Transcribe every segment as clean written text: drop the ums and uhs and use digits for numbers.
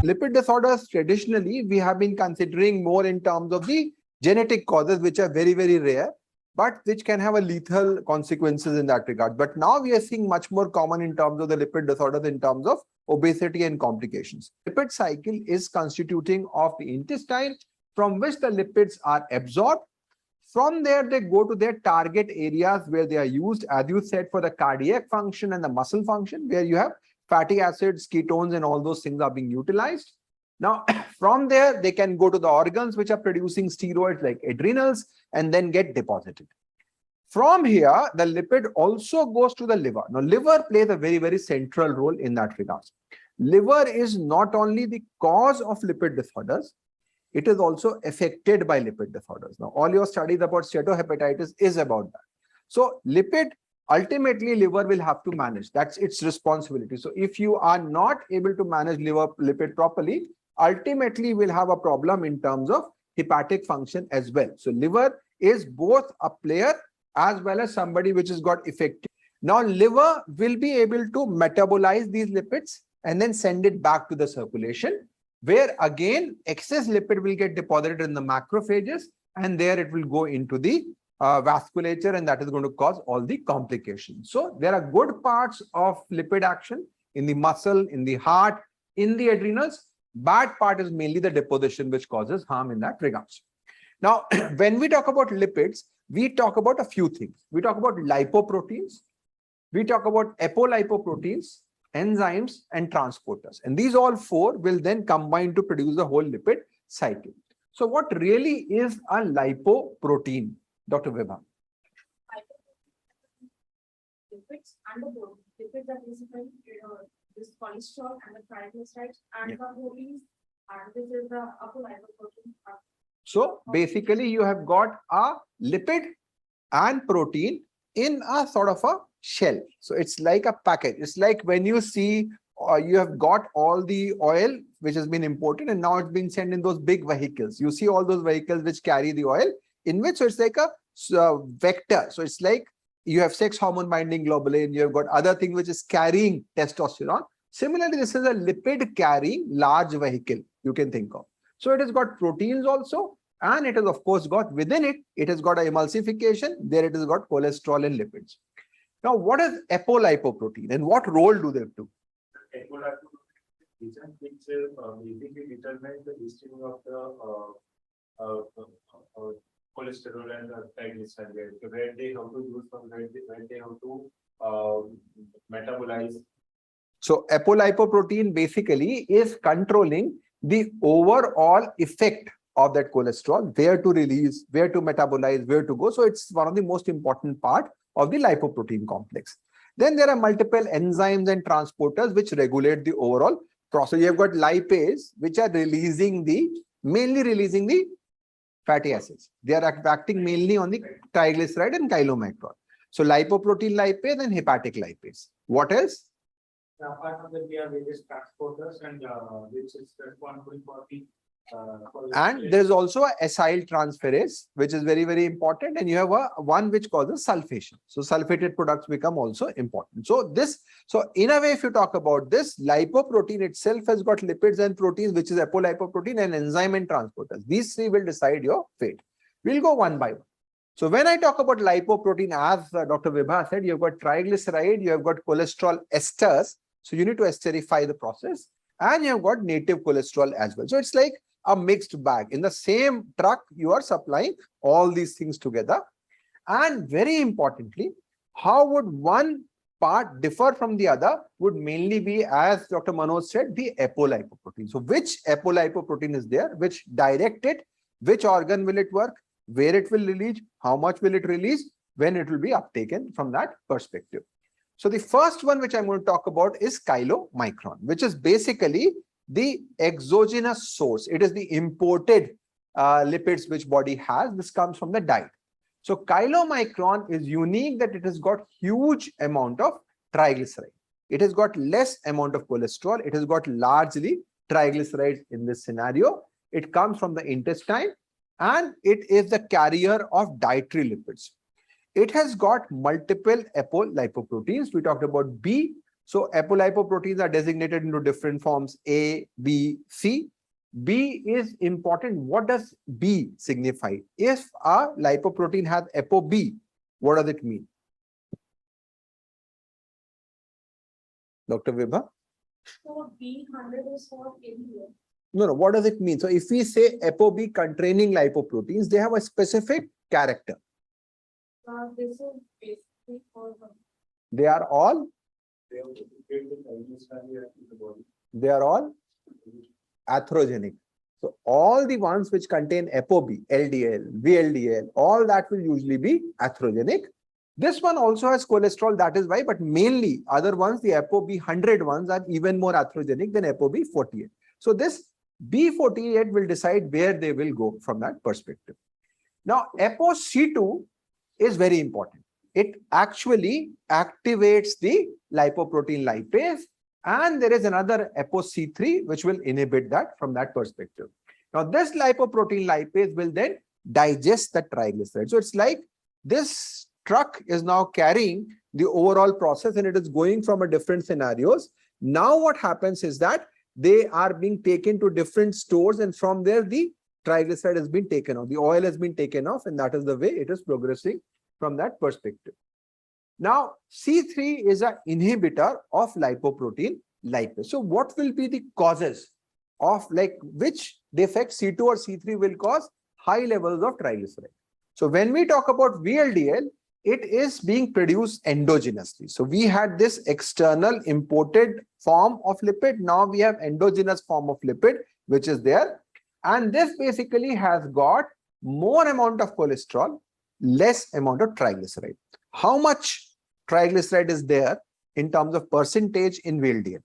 Lipid disorders, traditionally, we have been considering more in terms of the genetic causes, which are very, very rare, but which can have a lethal consequences in that regard. But now we are seeing much more common in terms of the lipid disorders in terms of obesity and complications. Lipid cycle is constituting of the intestine from which the lipids are absorbed. From there, they go to their target areas where they are used, as you said, for the cardiac function and the muscle function, where you have fatty acids, ketones, and all those things are being utilized. Now, from there, they can go to the organs which are producing steroids like adrenals and then get deposited. From here, the lipid also goes to the liver. Now, liver plays a very, very central role in that regard. Liver is not only the cause of lipid disorders, it is also affected by lipid disorders. Now, all your studies about steatohepatitis is about that. So, lipid, ultimately, liver will have to manage. That's its responsibility. So, if you are not able to manage liver lipid properly, ultimately will have a problem in terms of hepatic function as well. So, liver is both a player as well as somebody which has got effective. Now, liver will be able to metabolize these lipids and then send it back to the circulation, where again excess lipid will get deposited in the macrophages, and there it will go into the vasculature, and that is going to cause all the complications. So there are good parts of lipid action in the muscle, in the heart, in the adrenals. Bad part is mainly the deposition, which causes harm in that regards. Now, when we talk about lipids, we talk about a few things. We talk about lipoproteins, we talk about apolipoproteins, enzymes, and transporters. And these all four will then combine to produce the whole lipid cycle. So what really is a lipoprotein, Dr. Vibha? Lipids and the protein. Lipids are basically this cholesterol and the triglycerides and the proteins, and this is the apolipoprotein. So basically you have got a lipid and protein in a sort of a shell. So it's like a package. It's like when you see you have got all the oil which has been imported and now it's been sent in those big vehicles. You see all those vehicles which carry the oil in which, so it's like a vector. So it's like you have sex hormone binding globulin, you have got other things which is carrying testosterone. Similarly, this is a lipid carrying large vehicle you can think of. So it has got proteins also, and it has of course got within it, it has got an emulsification, there it has got cholesterol and lipids. Now, what is apolipoprotein and what role do they do? Apolipoprotein is which basically determines the distribution of the cholesterol and triglycerides, where they have to use from where they have to metabolize. So apolipoprotein basically is controlling the overall effect of that cholesterol, where to release, where to metabolize, where to go. So it's one of the most important part of the lipoprotein complex. Then there are multiple enzymes and transporters which regulate the overall process. You have got lipase, which are mainly releasing the fatty acids. They are acting mainly on the triglyceride and chylomicron. So lipoprotein lipase and hepatic lipase. What else? Apart from that, we have various transporters and which is responsible for the and there is also a acyl transferase, which is very, very important, and you have one which causes sulfation. So sulfated products become also important. So in a way, if you talk about this, lipoprotein itself has got lipids and proteins, which is apolipoprotein, and enzyme and transporters. These three will decide your fate. We'll go one by one. So when I talk about lipoprotein, as Dr. Vibha said, you've got triglyceride, you have got cholesterol esters. So you need to esterify the process, and you have got native cholesterol as well. So it's like a mixed bag. In the same truck, you are supplying all these things together. And very importantly, how would one part differ from the other would mainly be, as Dr. Manoj said, the apolipoprotein. So which apolipoprotein is there, which direct it, which organ will it work, where it will release, how much will it release, when it will be uptaken from that perspective. So the first one which I'm going to talk about is chylomicron, which is basically the exogenous source. It is the imported lipids which body has. This comes from the diet. So chylomicron is unique that it has got huge amount of triglyceride. It has got less amount of cholesterol. It has got largely triglycerides in this scenario. It comes from the intestine and it is the carrier of dietary lipids. It has got multiple apolipoproteins. We talked about B, So apolipoproteins are designated into different forms A, B, C. B is important. What does B signify? If a lipoprotein has ApoB, what does it mean? Dr. Vibha? So B100 is for LDL. No. What does it mean? So if we say ApoB containing lipoproteins, they have a specific character. This is basically for the They are all They have to get the triglyceride in the body. they are all atherogenic. So all the ones which contain ApoB, LDL, VLDL, all that will usually be atherogenic. This one also has cholesterol, that is why, but mainly other ones, the ApoB 100 ones are even more atherogenic than ApoB 48. So this B48 will decide where they will go from that perspective. Now, ApoC2 is very important. It actually activates the lipoprotein lipase, and there is another ApoC3 which will inhibit that from that perspective. Now, this lipoprotein lipase will then digest the triglyceride. So it's like this truck is now carrying the overall process and it is going from a different scenarios. Now what happens is that they are being taken to different stores, and from there the triglyceride has been taken off, the oil has been taken off, and that is the way it is progressing from that perspective. Now, C3 is an inhibitor of lipoprotein lipase. So what will be the causes of which defect C2 or C3 will cause high levels of triglyceride? So when we talk about VLDL, it is being produced endogenously. So we had this external imported form of lipid. Now we have endogenous form of lipid, which is there. And this basically has got more amount of cholesterol, less amount of triglyceride. How much triglyceride is there in terms of percentage in VLDL?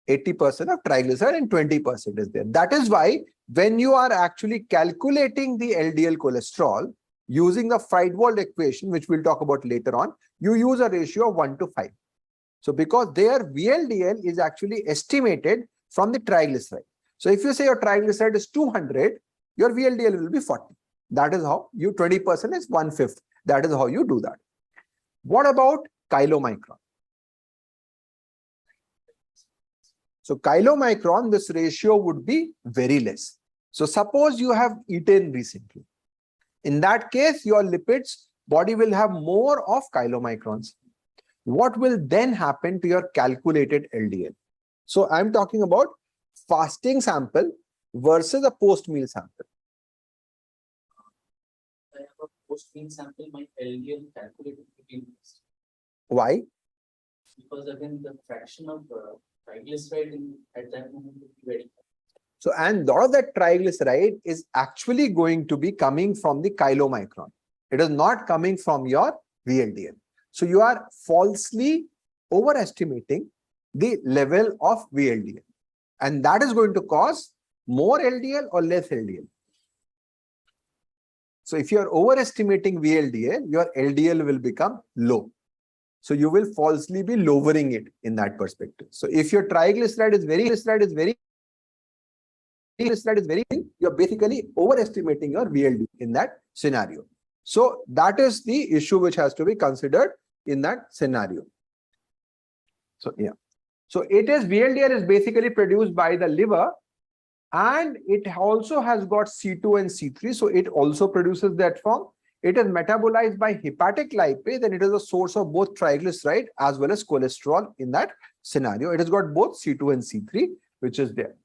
80% of triglyceride and 20% is there. That is why when you are actually calculating the LDL cholesterol using the Friedewald equation, which we'll talk about later on, you use a ratio of 1:5. So because their VLDL is actually estimated from the triglyceride. So if you say your triglyceride is 200, your VLDL will be 40. That is how you 20% is 1/5. That is how you do that. What about chylomicron? So chylomicron, this ratio would be very less. So suppose you have eaten recently. In that case, your lipids body will have more of chylomicrons. What will then happen to your calculated LDL? So I'm talking about fasting sample versus a post-meal sample. I have a post-meal sample, my LDL calculated to be increased. Why? Because again, the fraction of triglyceride at that moment would be very high. So, and lot of that triglyceride is actually going to be coming from the chylomicron. It is not coming from your VLDL. So you are falsely overestimating the level of VLDL. And that is going to cause more LDL or less LDL. So if you are overestimating VLDL, your LDL will become low. So you will falsely be lowering it in that perspective. So if your triglyceride is very, you're basically overestimating your VLD in that scenario. So that is the issue which has to be considered in that scenario. So yeah. So it is VLDL is basically produced by the liver, and it also has got C2 and C3. So it also produces that form. It is metabolized by hepatic lipase, and it is a source of both triglyceride as well as cholesterol in that scenario. It has got both C2 and C3, which is there.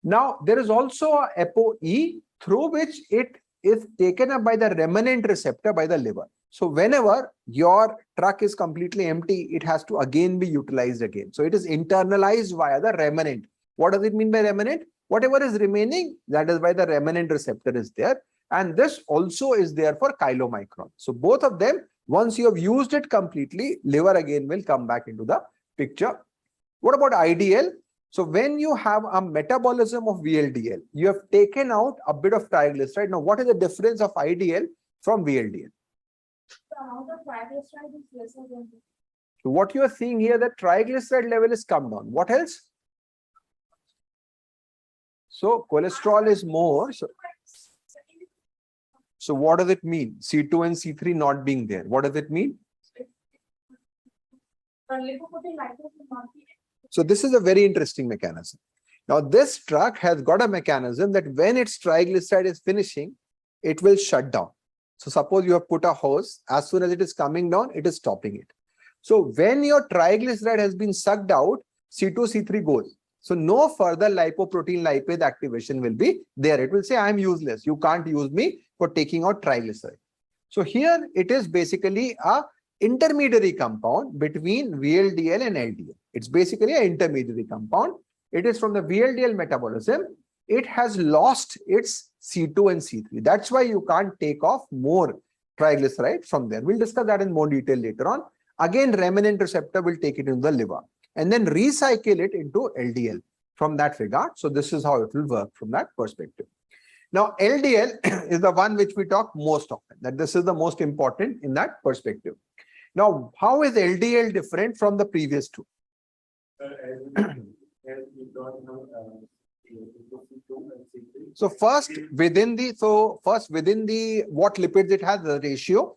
Now, there is also a ApoE through which it is taken up by the remnant receptor by the liver. So whenever your truck is completely empty, it has to again be utilized again. So it is internalized via the remnant. What does it mean by remnant? Whatever is remaining, that is why the remnant receptor is there. And this also is there for chylomicron. So both of them, once you have used it completely, liver again will come back into the picture. What about IDL? So when you have a metabolism of VLDL, you have taken out a bit of triglyceride. Now, what is the difference of IDL from VLDL? The amount of triglyceride is lesser than this. So what you are seeing here, the triglyceride level is come down. What else? So cholesterol is more. So what does it mean? C2 and C3 not being there. What does it mean? It's lipoprotein lipase will not be. So this is a very interesting mechanism. Now this truck has got a mechanism that when its triglyceride is finishing, it will shut down. So suppose you have put a hose, as soon as it is coming down, it is stopping it. So when your triglyceride has been sucked out, C2, C3 goes. So no further lipoprotein lipase activation will be there. It will say, I am useless. You can't use me for taking out triglyceride. So here it is basically a intermediary compound between VLDL and LDL. It's basically an intermediary compound. It is from the VLDL metabolism. It has lost its C2 and C3. That's why you can't take off more triglyceride from there. We'll discuss that in more detail later on. Again, remnant receptor will take it into the liver and then recycle it into LDL from that regard. So this is how it will work from that perspective. Now, LDL is the one which we talk most often, that this is the most important in that perspective. Now, how is LDL different from the previous two? So first within the what lipids it has, the ratio.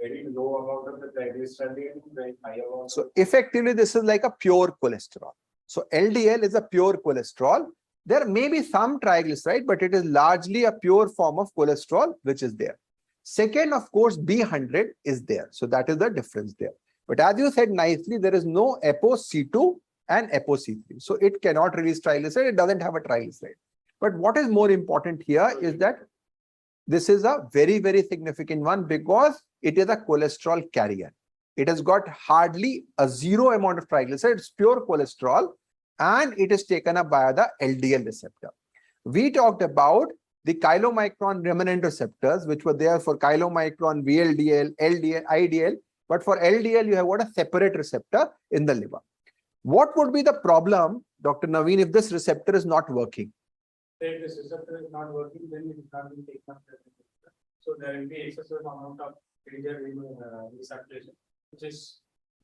Very low amount of the triglyceride, very high amount. So effectively, this is like a pure cholesterol. So LDL is a pure cholesterol. There may be some triglyceride, but it is largely a pure form of cholesterol which is there. Second, of course, B100 is there. So that is the difference there. But as you said nicely, there is no ApoC2 and ApoC3. So it cannot release triglyceride. It doesn't have a triglyceride. But what is more important here is that this is a very, very significant one because it is a cholesterol carrier. It has got hardly a zero amount of triglyceride. It's pure cholesterol and it is taken up by the LDL receptor. We talked about the chylomicron remnant receptors, which were there for chylomicron, VLDL, LDL, IDL. But for LDL, you have got a separate receptor in the liver. What would be the problem, Dr. Naveen, if this receptor is not working? If this receptor is not working, then it is not being taken up. So there will be excessive amount of danger in circulation, which is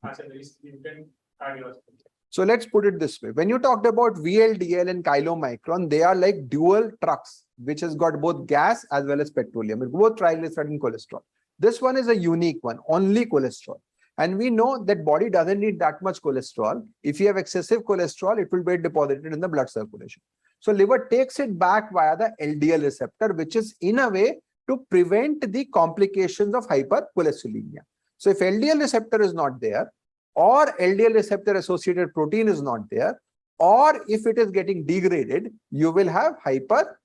as a very significant cardiovascular. So let's put it this way. When you talked about VLDL and chylomicron, they are like dual trucks, which has got both gas as well as petroleum, both triglyceride and cholesterol. This one is a unique one, only cholesterol. And we know that body doesn't need that much cholesterol. If you have excessive cholesterol, it will be deposited in the blood circulation. So liver takes it back via the LDL receptor, which is in a way to prevent the complications of hypercholesterolemia. So if LDL receptor is not there, or LDL receptor associated protein is not there, or if it is getting degraded, you will have hyper,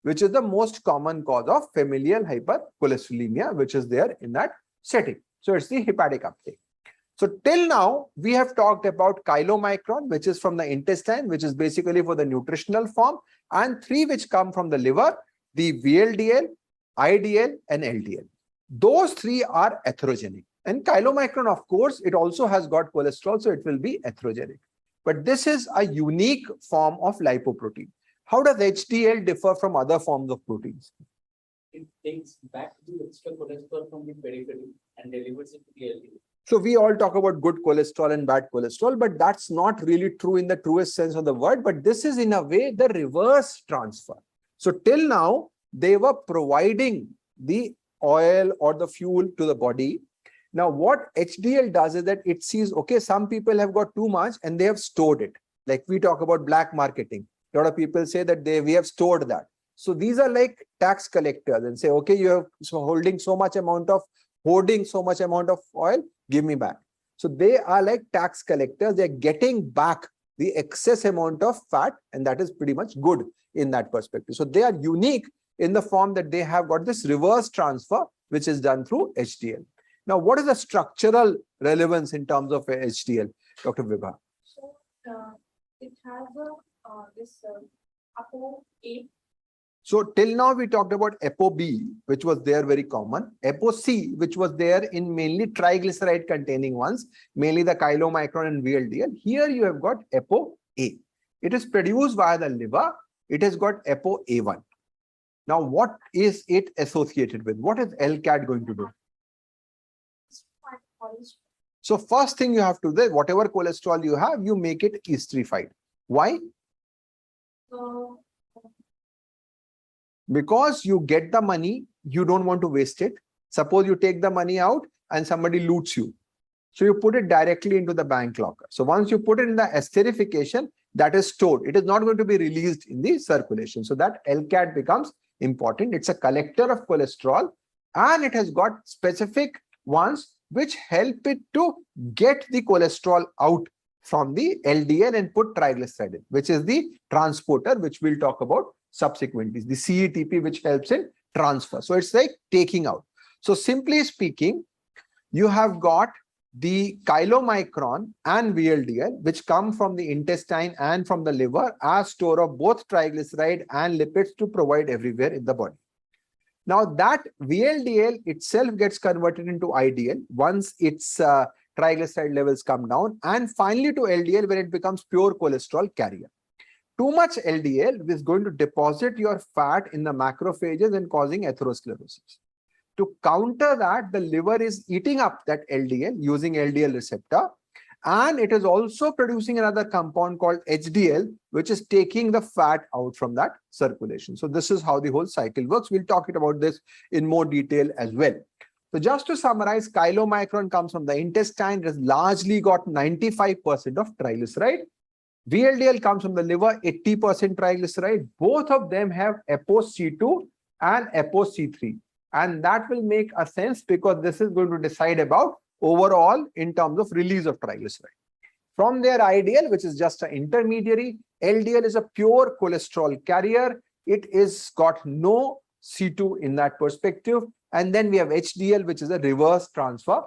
which is the most common cause of familial hypercholesterolemia, which is there in that setting. So it's the hepatic uptake. So till now, we have talked about chylomicron, which is from the intestine, which is basically for the nutritional form, and three which come from the liver, the VLDL, IDL, and LDL. Those three are atherogenic. And chylomicron, of course, it also has got cholesterol, so it will be atherogenic. But this is a unique form of lipoprotein. How does HDL differ from other forms of proteins? It takes back the extra cholesterol from the periphery and delivers it to the LDL. So we all talk about good cholesterol and bad cholesterol, but that's not really true in the truest sense of the word. But this is in a way the reverse transfer. So till now, they were providing the oil or the fuel to the body. Now, what HDL does is that it sees, okay, some people have got too much and they have stored it. Like we talk about black marketing. A lot of people say that we have stored that. So these are like tax collectors and say, okay, you are holding so much amount of oil, give me back. So they are like tax collectors. They're getting back the excess amount of fat, and that is pretty much good in that perspective. So they are unique in the form that they have got this reverse transfer, which is done through HDL. Now, what is the structural relevance in terms of HDL, Dr. Vibha? So it has this ApoA. So till now we talked about ApoB, which was there very common, ApoC, which was there in mainly triglyceride containing ones, mainly the chylomicron and VLDL. Here you have got ApoA. It is produced via the liver. It has got ApoA1. Now, what is it associated with? What is LCAT going to do? So first thing you have to do, whatever cholesterol you have, you make it esterified. Why? Because you get the money, you don't want to waste it. Suppose you take the money out and somebody loots you. So you put it directly into the bank locker. So once you put it in the esterification, that is stored. It is not going to be released in the circulation. So that LCAT becomes important. It's a collector of cholesterol, and it has got specific ones which help it to get the cholesterol out from the LDL and put triglyceride in, which is the transporter, which we'll talk about subsequently. The CETP, which helps in transfer. So it's like taking out. So simply speaking, you have got the chylomicron and VLDL, which come from the intestine and from the liver as store of both triglyceride and lipids to provide everywhere in the body. Now that VLDL itself gets converted into IDL once its triglyceride levels come down, and finally to LDL, where it becomes pure cholesterol carrier. Too much LDL is going to deposit your fat in the macrophages and causing atherosclerosis. To counter that, the liver is eating up that LDL using LDL receptor, and it is also producing another compound called HDL, which is taking the fat out from that circulation. So this is how the whole cycle works. We'll talk about this in more detail as well. So just to summarize, chylomicron comes from the intestine. It has largely got 95% of triglyceride. VLDL comes from the liver, 80% triglyceride. Both of them have ApoC2 and ApoC3. And that will make a sense because this is going to decide about overall in terms of release of triglyceride. From there, IDL, which is just an intermediary, LDL is a pure cholesterol carrier. It is got no C2 in that perspective. And then we have HDL, which is a reverse transfer.